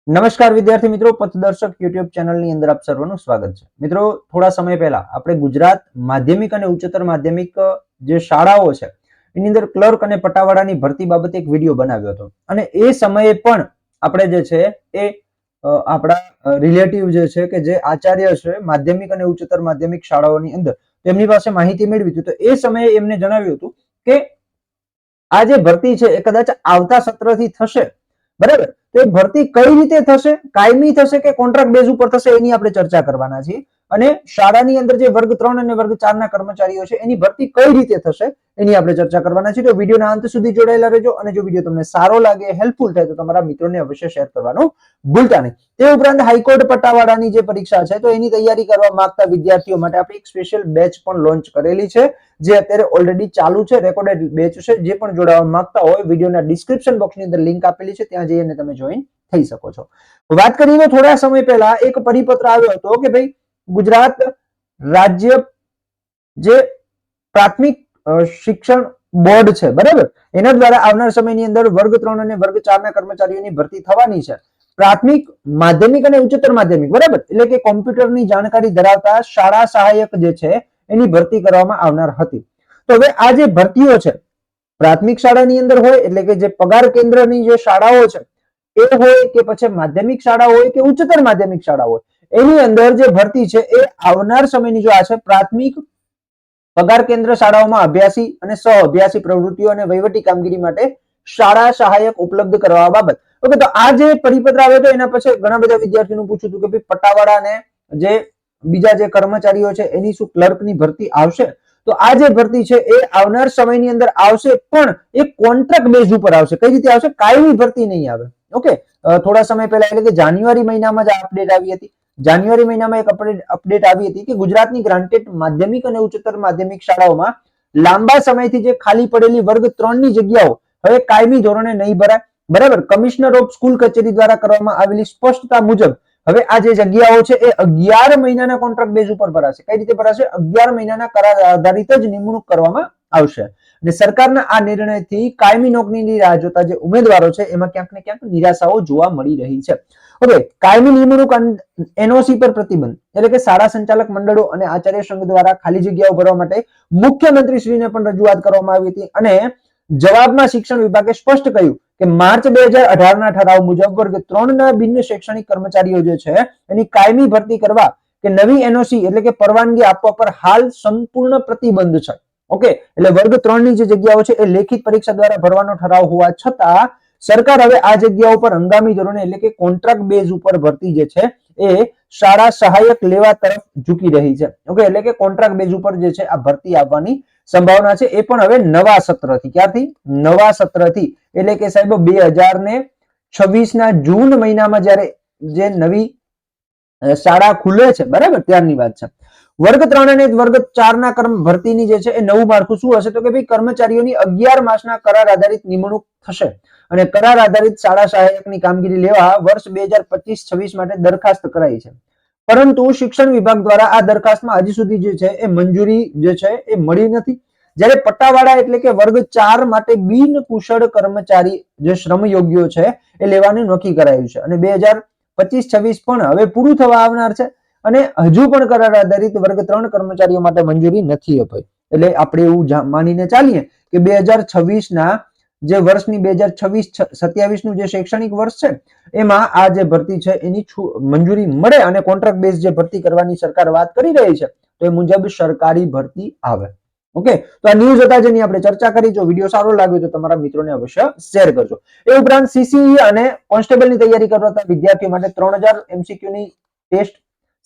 નમસ્કાર વિદ્યાર્થી મિત્રો, પથદર્શક યુટ્યુબ ચેનલની અંદર આપ સર્વનું સ્વાગત છે। મિત્રો, થોડા સમય પહેલા આપણે ગુજરાત માધ્યમિક અને ઉચ્ચતર માધ્યમિક જે શાળાઓ છે એની અંદર ક્લર્ક અને પટાવાળાની ભરતી બાબતે એક વિડીયો બનાવ્યો હતો અને એ સમયે પણ આપણે જે છે એ આપણા રિલેટિવ જે છે કે જે આચાર્ય છે માધ્યમિક અને ઉચ્ચતર માધ્યમિક શાળાઓની અંદર તેમની પાસે માહિતી મેળવી હતી। તો એ સમયે એમને જણાવ્યું હતું કે આ જે ભરતી છે એ કદાચ આવતા સત્રથી થશે, બરાબર? તો એ ભરતી કઈ રીતે થશે, કાયમી થશે કે કોન્ટ્રાક્ટ બેઝ ઉપર થશે, એની આપણે ચર્ચા કરવાના છીએ। અને શાળાની અંદર જે વર્ગ 3 અને વર્ગ 4 ના કર્મચારીઓ છે એની ભરતી કઈ રીતે થશે એની આપણે ચર્ચા કરવાના છીએ। તો વિડીયોના અંત સુધી જોડાયેલા રહેજો અને જો વિડીયો તમને સારો લાગે, હેલ્પફુલ થાય તો તમારા મિત્રોને અવશ્ય શેર કરવાનું ભૂલતા નહીં। તે ઉપરાંત હાઈકોર્ટ પટ્ટાવાળાની જે પરીક્ષા છે તો એની તૈયારી કરવા માંગતા વિદ્યાર્થીઓ માટે આપણે એક સ્પેશિયલ બેચ પણ લોન્ચ કરેલી છે, જે અત્યારે ઓલરેડી ચાલુ છે, રેકોર્ડેડ બેચ છે। જે પણ જોડાવા માંગતા હોય વિડીયોના ડિસ્ક્રિપ્શન બોક્સની અંદર લિંક આપેલી છે, ત્યાં જઈને તમે જોઈન થઈ શકો છો। વાત કરીએ તો થોડા સમય પહેલા એક પરિપત્ર આવ્યો હતો કે ભાઈ ગુજરાત રાજ્ય જે પ્રાથમિક શિક્ષણ બોર્ડ છે, બરાબર, એના દ્વારા આવનાર સમયની અંદર વર્ગ 3 અને વર્ગ 4 ના કર્મચારીઓની ભરતી થવાની છે। પ્રાથમિક, માધ્યમિક અને ઉચ્ચતર માધ્યમિક, બરાબર, એટલે કે કોમ્પ્યુટરની જાણકારી ધરાવતા શાળા સહાયક જે છે એની ભરતી કરવામાં આવનાર હતી। તો હવે આ જે ભરતીઓ છે પ્રાથમિક શાળાની અંદર હોય એટલે કે જે પગાર કેન્દ્રની જે શાળાઓ છે એ હોય કે પછી માધ્યમિક શાળા હોય કે ઉચ્ચતર માધ્યમિક શાળા હોય, એની અંદર જે ભરતી છે એ આવનાર સમયની જો આ છે પ્રાથમિક પગાર કેન્દ્ર શાળાઓમાં અભ્યાસી અને સહ અભ્યાસી પ્રવૃત્તિઓ અને વહીવટી કામગીરી માટે શાળા સહાયક ઉપલબ્ધ કરવા બાબત। ઓકે, તો આ જે પરિપત્ર આવ્યો હતો એના પછી ઘણા બધા વિદ્યાર્થીઓનું પૂછ્યું હતું કે ભાઈ પટ્ટાવાળા અને જે બીજા જે કર્મચારીઓ છે એની શું ક્લર્કની ભરતી આવશે? તો આ જે ભરતી છે એ આવનાર સમયની અંદર આવશે, પણ એ કોન્ટ્રાક્ટ બેઝ ઉપર આવશે। કઈ રીતે આવશે? કાયમી ભરતી નહીં આવે। ઓકે, થોડા સમય પહેલા એટલે કે જાન્યુઆરી મહિનામાં જ અપડેટ આવી હતી। જાન્યુઆરી મહિનામાં એક અપડેટ આવી હતી કે ગુજરાતની ગ્રાન્ટેડ માધ્યમિક અને ઉચ્ચતર માધ્યમિક શાળાઓમાં લાંબા સમયથી જે ખાલી પડેલી વર્ગ 3 ની જગ્યાઓ હવે કાયમી ધોરણે નહીં ભરાય, બરાબર? કમિશનર ઓફ સ્કૂલ કચેરી દ્વારા કરવામાં આવેલી સ્પષ્ટતા મુજબ હવે આ જે જગ્યાઓ છે એ 11 મહિનાના કોન્ટ્રાક્ટ બેઝ ઉપર ભરાશે। કઈ રીતે ભરાશે? 11 મહિનાના કરાર આધારિત જ નિમણૂક કરવામાં આવશે। અને સરકારના આ નિર્ણયથી કાયમી નોકરીની રાહ જોતા જે ઉમેદવારો છે એમાં ક્યાંક ને ક્યાંક નિરાશાઓ જોવા મળી રહી છે। હવે કાયમી નિમણૂક એનઓસી પર પ્રતિબંધ, એટલે કે શાળા સંચાલક મંડળો અને આચાર્ય સંઘ દ્વારા ખાલી જગ્યાઓ ભરવા માટે મુખ્યમંત્રીશ્રીને પણ રજૂઆત કરવામાં આવી હતી અને જવાબમાં શિક્ષણ વિભાગે સ્પષ્ટ કહ્યું કે માર્ચ 2018 ના ઠરાવ મુજબ વર્ગ 3 ના બિન શૈક્ષણિક કર્મચારીઓ જે છે એની કાયમી ભરતી કરવા કે નવી એનઓસી એટલે કે પરવાનગી આપવા પર હાલ સંપૂર્ણ પ્રતિબંધ છે। ઓકે, એટલે વર્ગ 3 ની જે જગ્યાઓ છે એ લેખિત પરીક્ષા દ્વારા ભરવાનો ઠરાવ હોવા છતાં સરકાર હવે આ જગ્યાઓ પર હંગામી ધોરણે એટલે કે કોન્ટ્રાક્ટ બેઝ ઉપર ભરતી જે છે એ શાળા સહાયક લેવા તરફ ઝૂકી રહી છે। ઓકે, એટલે કે કોન્ટ્રાક્ટ બેઝ ઉપર જે છે આ ભરતી આવવાની સંભાવના છે, એ પણ હવે નવા સત્રથી। ક્યારથી? નવા સત્રથી, એટલે કે સાહેબ 2026 ના જૂન મહિનામાં જ્યારે જે નવી શાળા ખુલે છે, બરાબર, ત્યારની વાત છે। વર્ગ 3 અને વર્ગ 4 ના ભરતીની જે છે એ નવું માળખું શું હશે? તો કે ભાઈ કર્મચારીઓની 11 માસના કરાર આધારિત નિમણૂક થશે અને કરાર આધારિત શાળા સહાયકની કામગીરી લેવા વર્ષ 2025-26 માટે દરખાસ્ત કરાઈ છે, પરંતુ શિક્ષણ વિભાગ દ્વારા આ દરખાસ્તમાં હજી સુધી જે છે એ મંજૂરી જે છે એ મળી નથી। જ્યારે પટ્ટાવાળા એટલે કે વર્ગ 4 માટે બિન કુશળ કર્મચારી જે શ્રમયોગ્યો છે એ લેવાનું નક્કી કરાયું છે અને 2025-26 પણ હવે પૂરું થવા આવનાર છે અને હજુ પણ કરાર આધારિત વર્ગ 3 કર્મચારીઓ માટે મંજૂરી નથી અપાઈ। એટલે આપણે એવું માનીને ચાલીએ કે 2026 ના જે વર્ષની 2026-27 નું જે શૈક્ષણિક વર્ષ છે એમાં આ જે ભરતી છે એની મંજૂરી મળે અને કોન્ટ્રાક્ટ બેઝ જે ભરતી કરવાની સરકાર વાત કરી રહી છે તો એ મુજબ સરકારી ભરતી આવે। ઓકે, તો આ ન્યૂઝ હતા જેની આપણે ચર્ચા કરી। જો વિડીયો સારો લાગ્યો તો તમારા મિત્રોને અવશ્ય શેર કરજો। એ ઉપરાંત સીસીઈ અને કોન્સ્ટેબલની તૈયારી કરતા વિદ્યાર્થીઓ માટે 3000 એમસીક્યુ ની ટેસ્ટ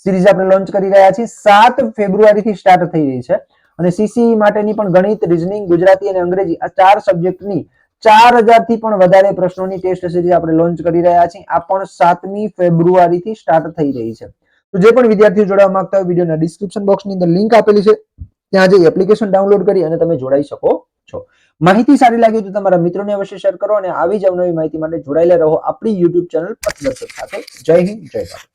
સિરીઝ આપણે લોન્ચ કરી રહ્યા છીએ। 7 ફેબ્રુઆરીથી સ્ટાર્ટ થઈ રહી છે અને સીસીઈ માટેની પણ ગણિત, રીઝનિંગ, ગુજરાતી અને અંગ્રેજી આ 4 સબ્જેક્ટની 4000 થી પણ વધારે પ્રશ્નોની ટેસ્ટ સિરીઝ આપણે લોન્ચ કરી રહ્યા છીએ। આ પણ 7મી ફેબ્રુઆરીથી સ્ટાર્ટ થઈ રહી છે। તો જે પણ વિદ્યાર્થીઓ જોડાવા માંગતા હોય વિડીયોના ડિસ્ક્રિપ્શન બોક્સની અંદર લિંક આપેલી છે, ત્યાં જઈ એપ્લિકેશન ડાઉનલોડ કરી અને તમે જોડાઈ શકો છો। માહિતી સારી લાગી તો તમારા મિત્રોને અવશ્ય શેર કરો અને આવી જ અવનવી માહિતી માટે જોડાયેલા રહો આપણી યુટ્યુબ ચેનલ પથદર્શક સાથે। જય હિન્દ, જય ભારત।